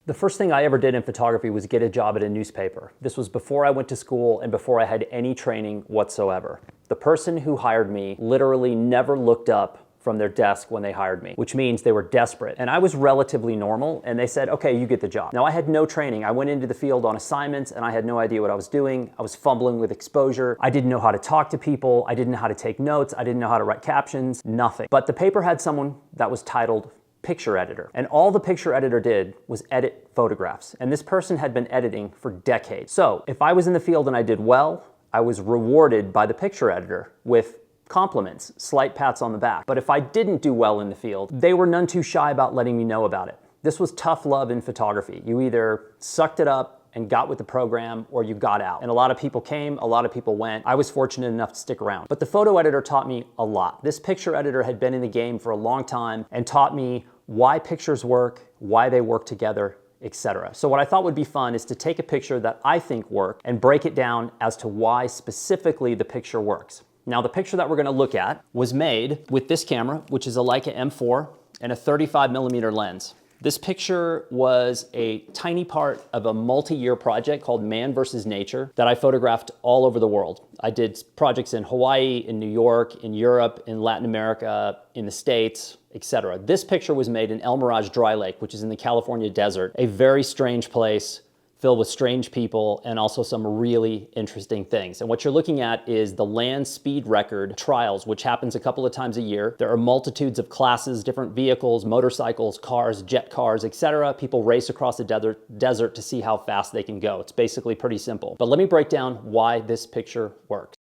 The first thing I ever did in photography was get a job at a newspaper. This was before I went to school and before I had any training whatsoever. The person who hired me literally never looked up from their desk when they hired me, which means they were desperate. And I was relatively normal, and they said, okay, you get the job. Now, I had no training. I went into the field on assignments, and I had no idea what I was doing. I was fumbling with exposure. I didn't know how to talk to people. I didn't know how to take notes. I didn't know how to write captions, nothing. But the paper had someone that was titled picture editor. And all the picture editor did was edit photographs. And this person had been editing for decades. So if I was in the field and I did well, I was rewarded by the picture editor with compliments, slight pats on the back. But if I didn't do well in the field, they were none too shy about letting me know about it. This was tough love in photography. You either sucked it up and got with the program, or you got out. And a lot of people came, a lot of people went. I was fortunate enough to stick around. But the photo editor taught me a lot. This picture editor had been in the game for a long time and taught me why pictures work, why they work together, etc. So what I thought would be fun is to take a picture that I think worked and break it down as to why specifically the picture works. Now, the picture that we're gonna look at was made with this camera, which is a Leica M4 and a 35mm lens. This picture was a tiny part of a multi-year project called Man vs. Nature that I photographed all over the world. I did projects in Hawaii, in New York, in Europe, in Latin America, in the States, etc. This picture was made in El Mirage Dry Lake, which is in the California desert, a very strange place filled with strange people and also some really interesting things. And what you're looking at is the land speed record trials, which happens a couple of times a year. There are multitudes of classes, different vehicles, motorcycles, cars, jet cars, etc. People race across the desert to see how fast they can go. It's basically pretty simple. But let me break down why this picture works.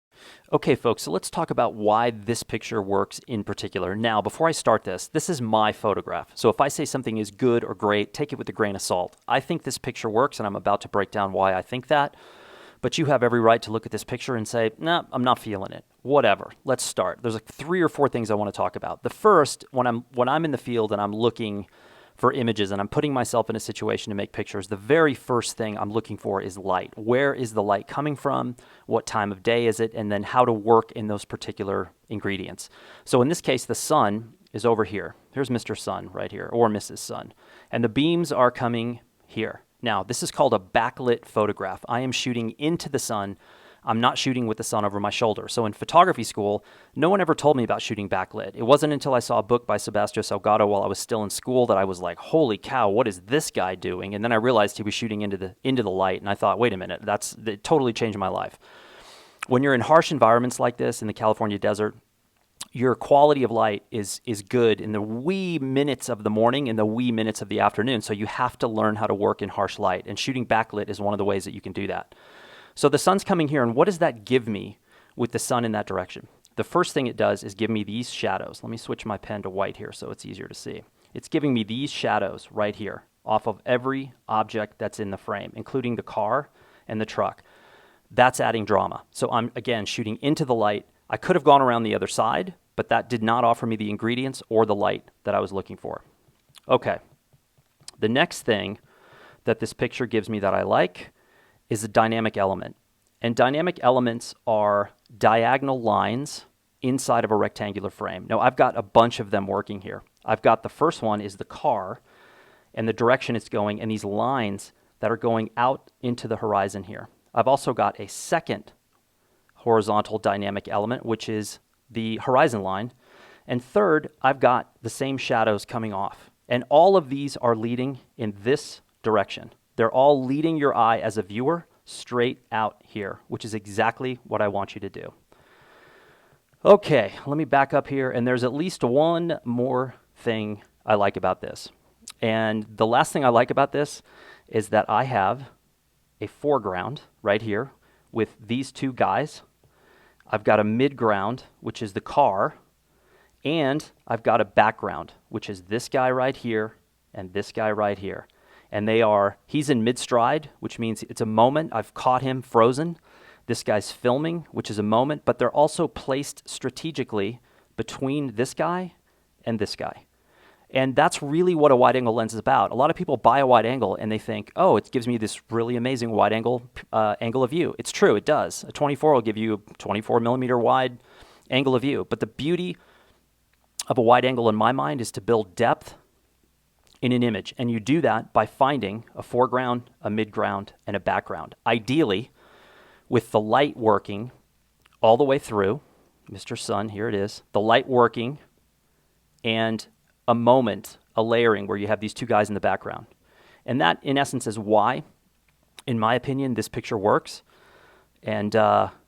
Okay, folks, so let's talk about why this picture works in particular. Now, before I start this is my photograph. So if I say something is good or great, take it with a grain of salt. I think this picture works, and I'm about to break down why I think that. But you have every right to look at this picture and say, nah, I'm not feeling it. Whatever. Let's start. There's like 3 or 4 things I want to talk about. The first, when I'm in the field and I'm looking for images and I'm putting myself in a situation to make pictures, the very first thing I'm looking for is light. Where is the light coming from? What time of day is it? And then how to work in those particular ingredients. So in this case, the sun is over here. Here's Mr. Sun right here, or Mrs. Sun. And the beams are coming here. Now, this is called a backlit photograph. I am shooting into the sun. I'm not shooting with the sun over my shoulder. So in photography school, no one ever told me about shooting backlit. It wasn't until I saw a book by Sebastião Salgado while I was still in school that I was like, holy cow, what is this guy doing? And then I realized he was shooting into the light, and I thought, wait a minute, it totally changed my life. When you're in harsh environments like this in the California desert, your quality of light is good in the wee minutes of the morning and the wee minutes of the afternoon. So you have to learn how to work in harsh light, and shooting backlit is one of the ways that you can do that. So the sun's coming here, and what does that give me with the sun in that direction? The first thing it does is give me these shadows. Let me switch my pen to white here so it's easier to see. It's giving me these shadows right here off of every object that's in the frame, including the car and the truck. That's adding drama. So I'm, again, shooting into the light. I could have gone around the other side, but that did not offer me the ingredients or the light that I was looking for. Okay. The next thing that this picture gives me that I like is a dynamic element. And dynamic elements are diagonal lines inside of a rectangular frame. Now, I've got a bunch of them working here. I've got the first one is the car and the direction it's going, and these lines that are going out into the horizon here. I've also got a second horizontal dynamic element, which is the horizon line. And third, I've got the same shadows coming off. And all of these are leading in this direction. They're all leading your eye as a viewer straight out here, which is exactly what I want you to do. Okay, let me back up here, and there's at least one more thing I like about this. And the last thing I like about this is that I have a foreground right here with these 2 guys. I've got a midground, which is the car, and I've got a background, which is this guy right here and this guy right here. And he's in mid-stride, which means it's a moment. I've caught him frozen. This guy's filming, which is a moment, but they're also placed strategically between this guy and this guy. And that's really what a wide-angle lens is about. A lot of people buy a wide angle and they think, oh, it gives me this really amazing wide angle of view. It's true, it does. A 24 will give you a 24mm wide angle of view. But the beauty of a wide angle in my mind is to build depth in an image. And you do that by finding a foreground, a midground, and a background. Ideally, with the light working all the way through, Mr. Sun, here it is, the light working and a moment, a layering where you have these two guys in the background. And that, in essence, is why, in my opinion, this picture works. And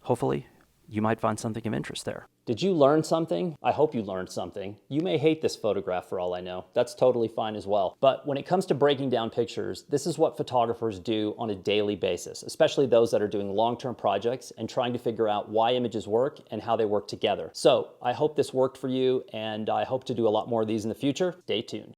hopefully, you might find something of interest there. Did you learn something? I hope you learned something. You may hate this photograph for all I know. That's totally fine as well. But when it comes to breaking down pictures, this is what photographers do on a daily basis, especially those that are doing long-term projects and trying to figure out why images work and how they work together. So I hope this worked for you, and I hope to do a lot more of these in the future. Stay tuned.